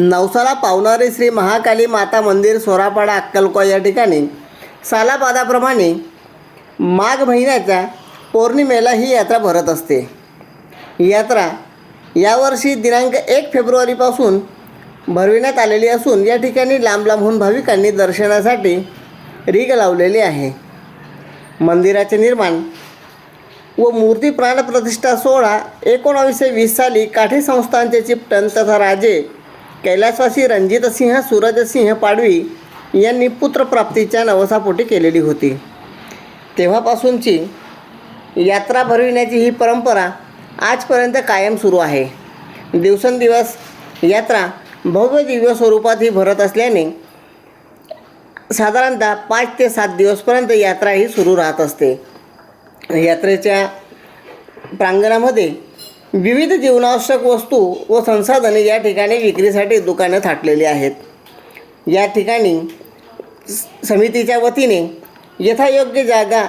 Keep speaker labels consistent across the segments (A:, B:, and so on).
A: नवसाला पावणारे श्री महाकाली माता मंदिर सोरापाडा अक्कलकोवा या ठिकाणी सालाबादाप्रमाणे माघ महिन्याच्या पौर्णिमेला ही यात्रा भरत असते. यात्रा यावर्षी दिनांक 1 फेब्रुवारीपासून भरविण्यात आलेली असून या ठिकाणी लांब लांबहून भाविकांनी दर्शनासाठी रीग लावलेली आहे. मंदिराचे निर्माण व मूर्ती प्राणप्रतिष्ठा सोहळा 1920 साली काठी संस्थानचे चिपटन तथा राजे कैलासवासी रणजितसिंह सूरजसिंह पाडवी यांनी पुत्रप्राप्तीच्या नवसापोटी केलेली होती. तेव्हापासूनची यात्रा भरविण्याची ही परंपरा आजपर्यंत कायम सुरू आहे. दिवसेंदिवस यात्रा भव्य दिव्य स्वरूपात ही भरत असल्याने साधारणतः 5 ते 7 दिवसपर्यंत यात्रा ही सुरू राहत असते. यात्रेच्या प्रांगणामध्ये विविध जीवनावश्यक वस्तू व संसाधने या ठिकाणी विक्रीसाठी दुकानं थाटलेली आहेत. या ठिकाणी समितीच्या वतीने यथायोग्य जागा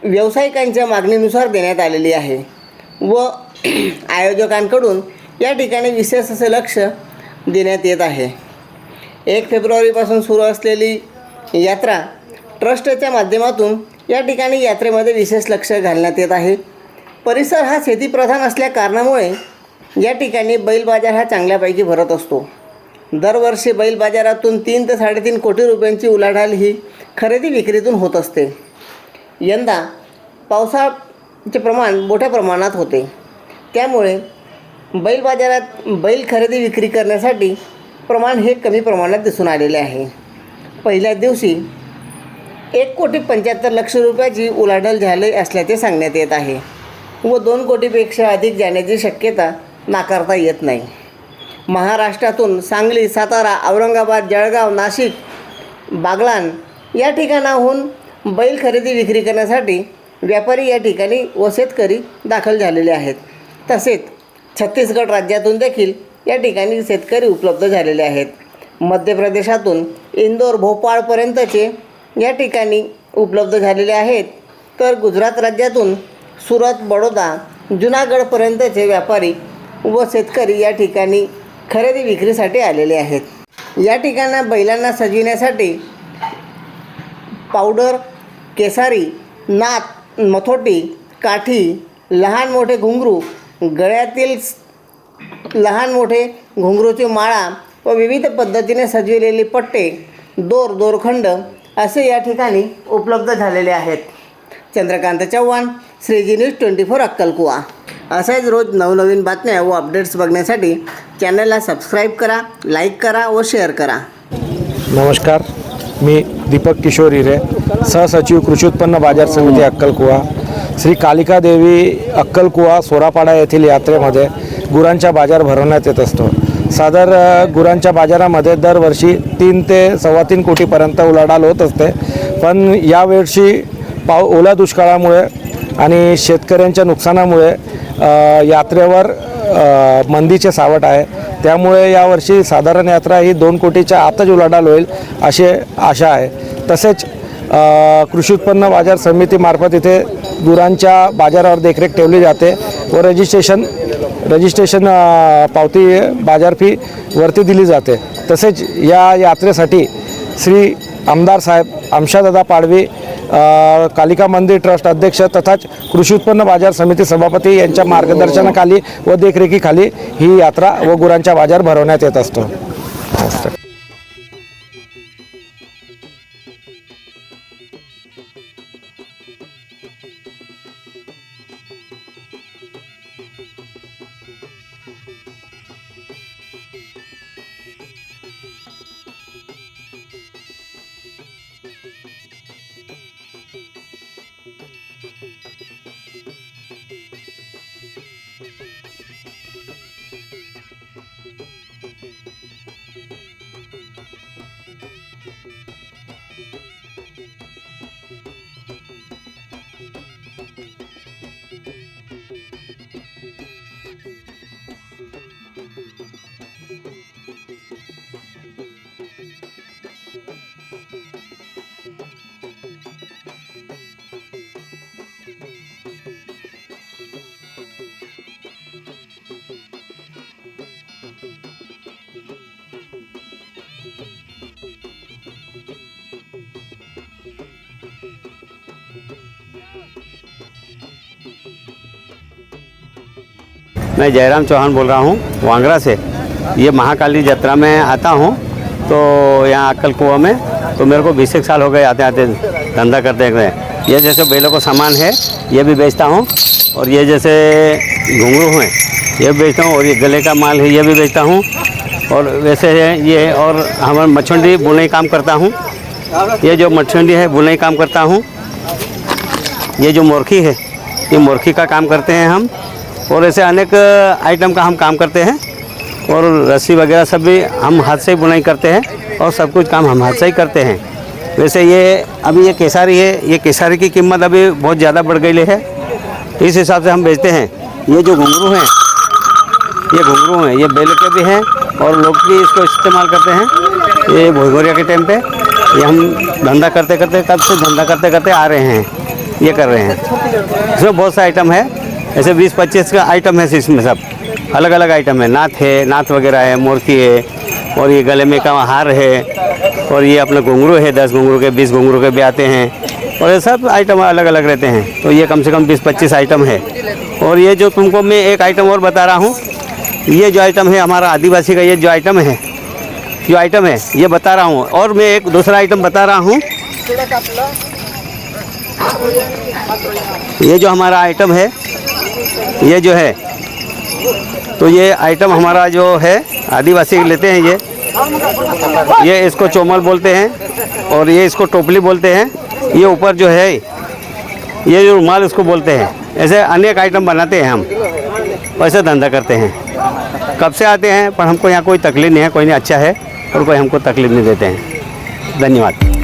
A: व्यावसायिकांच्या मागणीनुसार देण्यात आलेली आहे व आयोजकांकडून या ठिकाणी विशेष असे लक्ष देण्यात येत आहे. 1 फेब्रुवारीपासून सुरू असलेली यात्रा ट्रस्टच्या माध्यमातून या ठिकाणी यात्रेमध्ये विशेष लक्ष घालण्यात येत आहे. परिसर हा शेतीप्रधान असल्या कारणामुळे या ठिकाणी बैल बाजार हा चांगल्यापैकी भरत असतो. दरवर्षी बैल बाजारातून 3 ते 3.5 कोटी रुपयांची उलाढाल ही खरेदी विक्रीतून होत असते. यंदा पावसाचे प्रमाण मोठ्या प्रमाणात होते, त्यामुळे बैल बाजारात बैल खरेदी विक्री करण्यासाठी प्रमाण हे कमी प्रमाणात दिसून आलेले आहे. पहिल्या दिवशी 1,75,00,000 रुपयाची उलाढाल झाली असल्याचे सांगण्यात येत आहे व 2 कोटीपेक्षा अधिक जाण्याची शक्यता नाकारता येत नाही. महाराष्ट्रातून सांगली, सातारा, औरंगाबाद, जळगाव, नाशिक, बागलाण या ठिकाणाहून बैल खरेदी विक्री करण्यासाठी व्यापारी या ठिकाणी व शेतकरी दाखल झालेले आहेत. तसेच छत्तीसगड राज्यातून देखील या ठिकाणी शेतकरी उपलब्ध झालेले आहेत. मध्य प्रदेशातून इंदोर, भोपाळपर्यंतचे या ठिकाणी उपलब्ध झालेले आहेत. तर गुजरात राज्यातून सुरत, बडोदा, जुनागडपर्यंतचे व्यापारी व शेतकरी या ठिकाणी खरेदी विक्रीसाठी आलेले आहेत. या ठिकाणी बैलांना सजविण्यासाठी पावडर, केसारी, नाथ, मथोटी, काठी, लहान मोठे घुंगरू, गळ्यातील लहान मोठे घुंगरूची माळा व विविध पद्धतीने सजविलेले पट्टे, दोरखंड असे या ठिकाणी उपलब्ध झालेले आहेत. चंद्रकांत चव्हाण, श्रीजी न्यूज 24 अक्कलकुवा. असाच रोज नवनवीन बातम्या व अपडेट्स बघण्यासाठी चॅनलला सबस्क्राईब करा, लाईक करा व शेअर करा.
B: नमस्कार, मी दीपक किशोर हिरे, सहसचिव कृषी उत्पन्न बाजार समिती अक्कलकुवा. श्री कालिका देवी अक्कलकुवा सोरापाडा येथील यात्रेमध्ये गुरांचा बाजार भरवण्यात येत असतो. गुरांच्या बाजारामध्ये दरवर्षी 3 ते 3.25 कोटीपर्यंत उलाढाल होत असते. पण यावर्षी ओला दुष्काळामुळे आणि शेतकऱ्यांच्या नुकसानामुळे यात्रेवर मंदीचे सावट आहे. त्यामुळे यावर्षी साधारण यात्रा ही 2 कोटीच्या आतच उलाढाल होईल अशी आशा आहे. तसेच कृषी उत्पन्न बाजार समितीमार्फत इथे गुरांच्या बाजारावर देखरेख ठेवली जाते व रजिस्ट्रेशन पावती बाजार फी वरती दिली जाते. तसेच या यात्रेसाठी श्री आमदार साहेब आमशादादा पाडवी, कालिका मंदिर ट्रस्ट अध्यक्ष तथाच कृषी उत्पन्न बाजार समिती सभापती यांच्या मार्गदर्शनाखाली व देखरेखीखाली ही यात्रा व गुरांचा बाजार भरवण्यात येत असतो.
C: मैं जयराम चौहान बोल रहा हूँ वांगरा से। ये महाकाली यात्रा में आता हूँ तो यहाँ अक्कल कुआं में, तो मेरे को 20 साल हो गए आते आते धंधा करते हुए। ये जैसे बैलों को सामान है ये भी बेचता हूँ, और ये जैसे घुंघरू हैं ये भी बेचता हूँ, और ये गले का माल है ये भी बेचता हूँ। और वैसे है ये, और हमारा मछली बुनाई काम करता हूँ। ये जो मछली है बुनाई काम करता हूँ। ये जो मोरखी है ये मोरखी का काम करते हैं हम, और ऐसे अनेक आइटम का हम काम करते हैं। और रस्सी वगैरह सब भी हम हाथ से ही बुनाई करते हैं, और सब कुछ काम हम हाथ से ही करते हैं। वैसे ये अभी ये केसारी है, ये केसारी की कीमत अभी बहुत ज़्यादा बढ़ गई है, इस हिसाब से हम बेचते हैं। ये जो घुंघरू हैं ये घुंघरू हैं, ये बेल के भी हैं, और लोग भी इसको इस्तेमाल करते हैं। ये भोजपुरिया के टाइम पे ये हम धंधा करते करते, कब से धंधा करते करते आ रहे हैं, ये कर रहे हैं। इसमें बहुत सा आइटम है, ऐसे 20-25 का आइटम है इसमें, सब अलग अलग आइटम है। नाथ है, नाथ वगैरह है, मोरकी है, और ये गले में का हार है, और ये अपने घुंघरू है, 10 घुंघरू के 20 घुंघरू के भी आते हैं, और ये सब आइटम अलग अलग रहते हैं। तो ये कम से कम 20-25 आइटम है। और ये जो तुमको मैं एक आइटम और बता रहा हूँ, ये जो आइटम है हमारा आदिवासी का, ये जो आइटम है ये बता रहा हूँ। और मैं एक दूसरा आइटम बता रहा हूँ, ये जो हमारा आइटम है ये जो है, तो ये आइटम हमारा जो है आदिवासी लेते हैं। ये इसको चोमल बोलते हैं, और ये इसको टोपली बोलते हैं। ये ऊपर जो है ये जो रुमाल इसको बोलते हैं। ऐसे अनेक आइटम बनाते हैं हम, वैसे धंधा करते हैं। कब से आते हैं, पर हमको यहाँ कोई तकलीफ नहीं है, कोई नहीं अच्छा है, और कोई हमको तकलीफ नहीं देते हैं। धन्यवाद।